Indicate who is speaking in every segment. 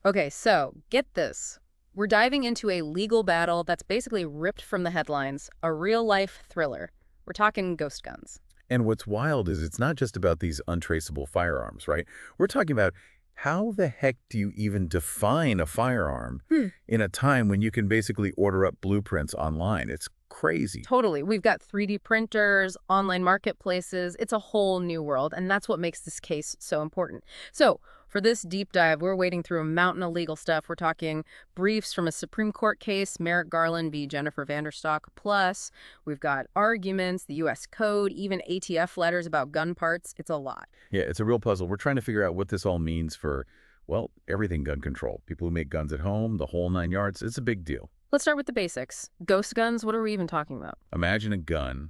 Speaker 1: Okay, so get this. We're diving into a legal battle that's basically ripped from the headlines, a real-life thriller. We're talking ghost guns.
Speaker 2: And what's wild is it's not just about these untraceable firearms, right? We're talking about how the heck do you even define a firearm
Speaker 1: Hmm.
Speaker 2: in a time when you can basically order up blueprints online? It's crazy.
Speaker 1: Totally. We've got 3D printers, online marketplaces. It's a whole new world, and that's what makes this case so important. So, for this deep dive, we're wading through a mountain of legal stuff. We're talking briefs from a Supreme Court case, Merrick Garland v. Jennifer Vanderstock. Plus, we've got arguments, the U.S. Code, even ATF letters about gun parts. It's a lot.
Speaker 2: Yeah, it's a real puzzle. We're trying to figure out what this all means for, well, everything gun control. People who make guns at home, the whole nine yards. It's a big deal.
Speaker 1: Let's start with the basics. Ghost guns, what are we even talking about?
Speaker 2: Imagine a gun,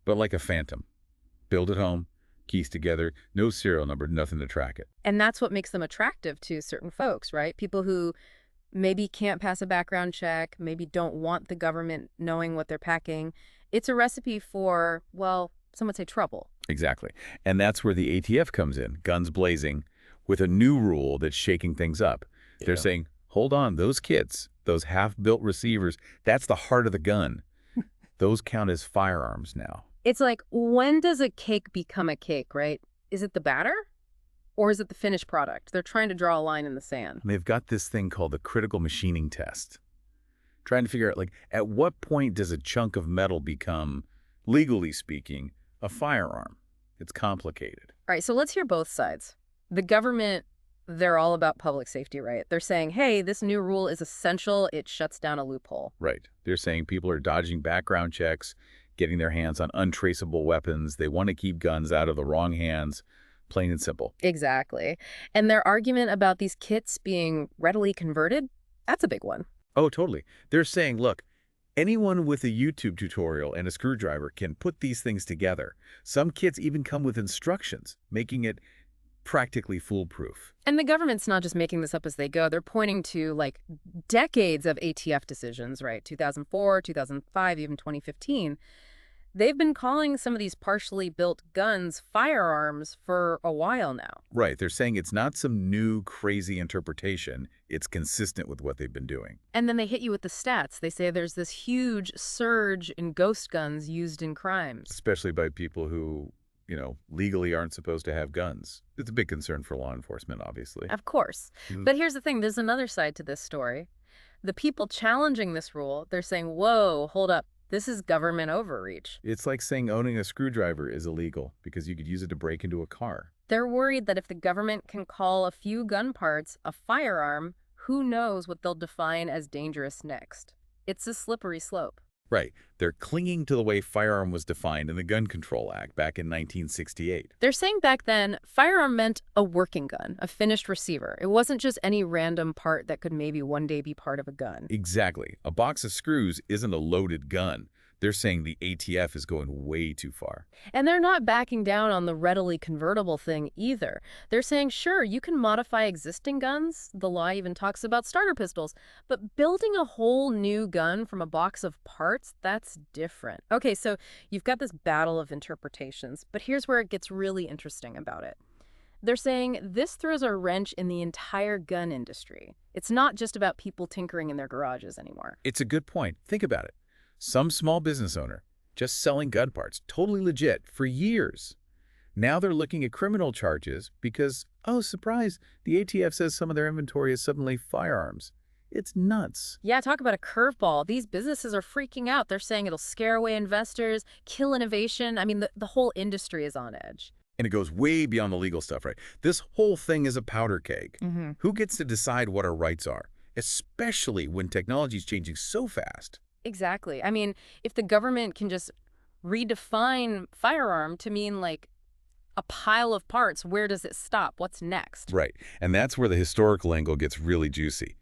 Speaker 2: but like a phantom. Build at home, keys together, no serial number, nothing to track it.
Speaker 1: And that's what makes them attractive to certain folks, right? People who maybe can't pass a background check, maybe don't want the government knowing what they're packing. It's a recipe for, well, some would say trouble.
Speaker 2: Exactly. And that's where the ATF comes in, guns blazing, with a new rule that's shaking things up. They're saying, hold on, those kits, those half-built receivers, that's the heart of the gun. Those count as firearms now.
Speaker 1: It's like, when does a cake become a cake, right? Is it the batter? Or is it the finished product? They're trying to draw a line in the sand.
Speaker 2: And they've got this thing called the critical machining test. Trying to figure out, like, at what point does a chunk of metal become, legally speaking, a firearm? It's complicated.
Speaker 1: All right, so let's hear both sides. The government, they're all about public safety, right? They're saying, hey, this new rule is essential. It shuts down a loophole.
Speaker 2: Right. They're saying people are dodging background checks, getting their hands on untraceable weapons. They want to keep guns out of the wrong hands, plain and simple.
Speaker 1: Exactly. And their argument about these kits being readily converted, that's a big one.
Speaker 2: Oh, totally. They're saying, look, anyone with a YouTube tutorial and a screwdriver can put these things together. Some kits even come with instructions, making it practically foolproof.
Speaker 1: And the government's not just making this up as they go. They're pointing to, like, decades of ATF decisions, right? 2004, 2005, even 2015. They've been calling some of these partially built guns firearms for a while now.
Speaker 2: Right. They're saying it's not some new crazy interpretation. It's consistent with what they've been doing.
Speaker 1: And then they hit you with the stats. They say there's this huge surge in ghost guns used in crimes.
Speaker 2: Especially by people who, legally aren't supposed to have guns. It's a big concern for law enforcement, obviously.
Speaker 1: Of course. But here's the thing. There's another side to this story. The people challenging this rule, they're saying, whoa, hold up. This is government overreach.
Speaker 2: It's like saying owning a screwdriver is illegal because you could use it to break into a car.
Speaker 1: They're worried that if the government can call a few gun parts a firearm, who knows what they'll define as dangerous next. It's a slippery slope.
Speaker 2: Right. They're clinging to the way firearm was defined in the Gun Control Act back in 1968.
Speaker 1: They're saying back then, firearm meant a working gun, a finished receiver. It wasn't just any random part that could maybe one day be part of a gun.
Speaker 2: Exactly. A box of screws isn't a loaded gun. They're saying the ATF is going way too far.
Speaker 1: And they're not backing down on the readily convertible thing either. They're saying, sure, you can modify existing guns. The law even talks about starter pistols. But building a whole new gun from a box of parts, that's different. Okay, so you've got this battle of interpretations, but here's where it gets really interesting about it. They're saying this throws a wrench in the entire gun industry. It's not just about people tinkering in their garages anymore.
Speaker 2: It's a good point. Think about it. Some small business owner just selling gun parts, totally legit, for years. Now they're looking at criminal charges because, oh, surprise, the ATF says some of their inventory is suddenly firearms. It's nuts.
Speaker 1: Yeah, talk about a curveball. These businesses are freaking out. They're saying it'll scare away investors, kill innovation. I mean, the whole industry is on edge.
Speaker 2: And it goes way beyond the legal stuff, right? This whole thing is a powder keg.
Speaker 1: Mm-hmm.
Speaker 2: Who gets to decide what our rights are, especially when technology is changing so fast?
Speaker 1: Exactly. I mean, if the government can just redefine firearm to mean like a pile of parts, where does it stop? What's next?
Speaker 2: Right. And that's where the historical angle gets really juicy.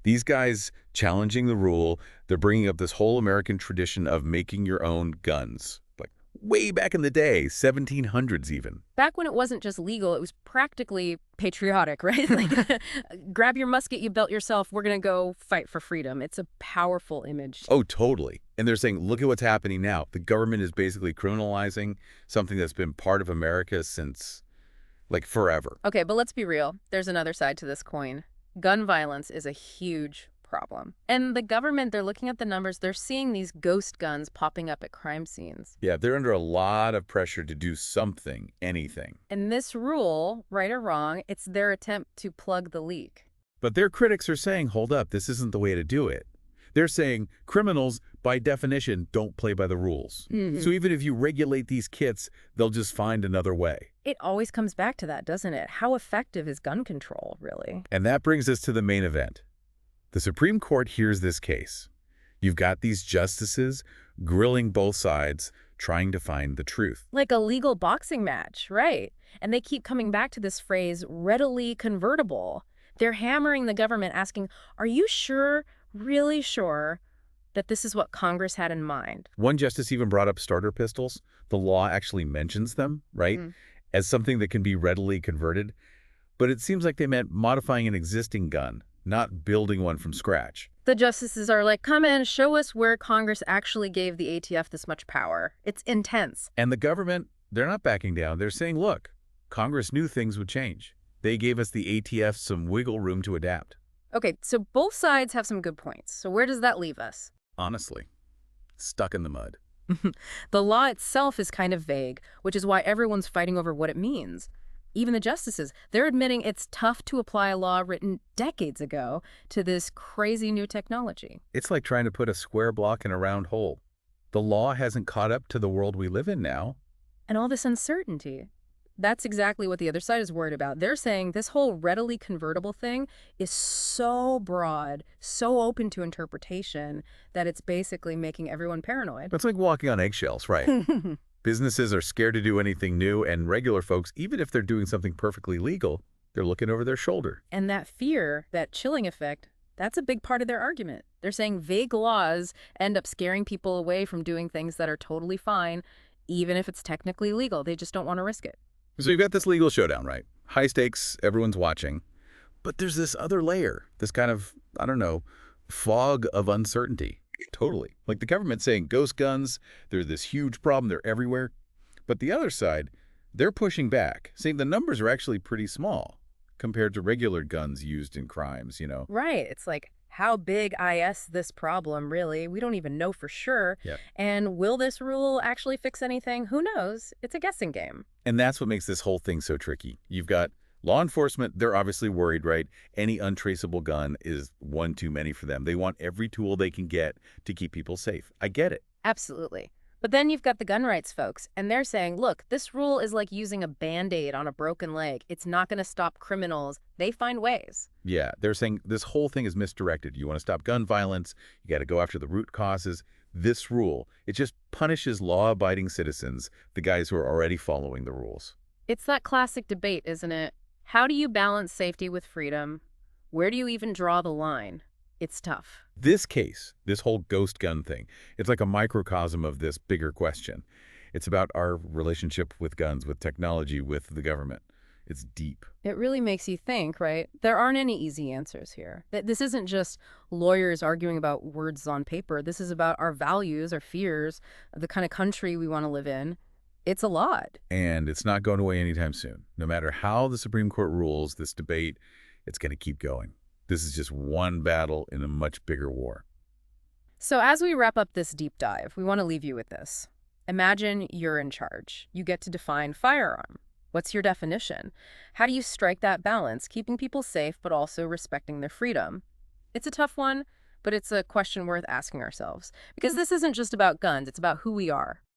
Speaker 2: These guys challenging the rule, they're bringing up this whole American tradition of making your own guns. Like way back in the day, 1700s even.
Speaker 1: Back when it wasn't just legal, it was practically patriotic, right? Like, grab your musket you built yourself. We're going to go fight for freedom. It's a powerful image.
Speaker 2: Oh, totally. And they're saying, look at what's happening now. The government is basically criminalizing something that's been part of America since, like, forever.
Speaker 1: Okay, but let's be real. There's another side to this coin. Gun violence is a huge problem. And the government, they're looking at the numbers, they're seeing these ghost guns popping up at crime scenes.
Speaker 2: Yeah, they're under a lot of pressure to do something, anything.
Speaker 1: And this rule, right or wrong, it's their attempt to plug the leak.
Speaker 2: But their critics are saying, hold up, this isn't the way to do it. They're saying criminals, by definition, don't play by the rules. So even if you regulate these kits, they'll just find another way.
Speaker 1: It always comes back to that, doesn't it? How effective is gun control, really?
Speaker 2: And that brings us to the main event. The Supreme Court hears this case. You've got these justices grilling both sides, trying to find the truth.
Speaker 1: Like a legal boxing match, right? And they keep coming back to this phrase, readily convertible. They're hammering the government, asking, are you sure, really sure, that this is what Congress had in mind?
Speaker 2: One justice even brought up starter pistols. The law actually mentions them, right, as something that can be readily converted. But it seems like they meant modifying an existing gun, not building one from scratch.
Speaker 1: The justices are like, come in, show us where Congress actually gave the ATF this much power. It's intense.
Speaker 2: And the government, they're not backing down. They're saying, look, Congress knew things would change. They gave us the ATF some wiggle room to adapt.
Speaker 1: Okay, so both sides have some good points. So where does that leave us?
Speaker 2: Honestly, stuck in the mud.
Speaker 1: The law itself is kind of vague, which is why everyone's fighting over what it means. Even the justices, they're admitting it's tough to apply a law written decades ago to this crazy new technology.
Speaker 2: It's like trying to put a square block in a round hole. The law hasn't caught up to the world we live in now.
Speaker 1: And all this uncertainty. That's exactly what the other side is worried about. They're saying this whole readily convertible thing is so broad, so open to interpretation, that it's basically making everyone paranoid.
Speaker 2: It's like walking on eggshells, right? Businesses are scared to do anything new, and regular folks, even if they're doing something perfectly legal, they're looking over their shoulder.
Speaker 1: And that fear, that chilling effect, that's a big part of their argument. They're saying vague laws end up scaring people away from doing things that are totally fine, even if it's technically legal. They just don't want to risk it.
Speaker 2: So you've got this legal showdown, right? High stakes, everyone's watching. But there's this other layer, this kind of, I don't know, fog of uncertainty. Totally. Like the government saying ghost guns, they're this huge problem, they're everywhere. But the other side, they're pushing back, saying the numbers are actually pretty small compared to regular guns used in crimes, you know?
Speaker 1: Right. It's like, how big is this problem, really? We don't even know for sure.
Speaker 2: Yeah.
Speaker 1: And will this rule actually fix anything? Who knows? It's a guessing game.
Speaker 2: And that's what makes this whole thing so tricky. You've got law enforcement, they're obviously worried, right? Any untraceable gun is one too many for them. They want every tool they can get to keep people safe. I get it.
Speaker 1: Absolutely. But then you've got the gun rights folks, and they're saying, look, this rule is like using a Band-Aid on a broken leg. It's not going to stop criminals. They find ways.
Speaker 2: Yeah, they're saying this whole thing is misdirected. You want to stop gun violence, you got to go after the root causes. This rule, it just punishes law-abiding citizens, the guys who are already following the rules.
Speaker 1: It's that classic debate, isn't it? How do you balance safety with freedom? Where do you even draw the line? It's tough.
Speaker 2: This case, this whole ghost gun thing, it's like a microcosm of this bigger question. It's about our relationship with guns, with technology, with the government. It's deep.
Speaker 1: It really makes you think, right? There aren't any easy answers here. This isn't just lawyers arguing about words on paper. This is about our values, our fears, the kind of country we want to live in. It's a lot.
Speaker 2: And it's not going away anytime soon. No matter how the Supreme Court rules, this debate, it's going to keep going. This is just one battle in a much bigger war.
Speaker 1: So as we wrap up this deep dive, we want to leave you with this. Imagine you're in charge. You get to define firearm. What's your definition? How do you strike that balance, keeping people safe but also respecting their freedom? It's a tough one, but it's a question worth asking ourselves. Because this isn't just about guns, it's about who we are.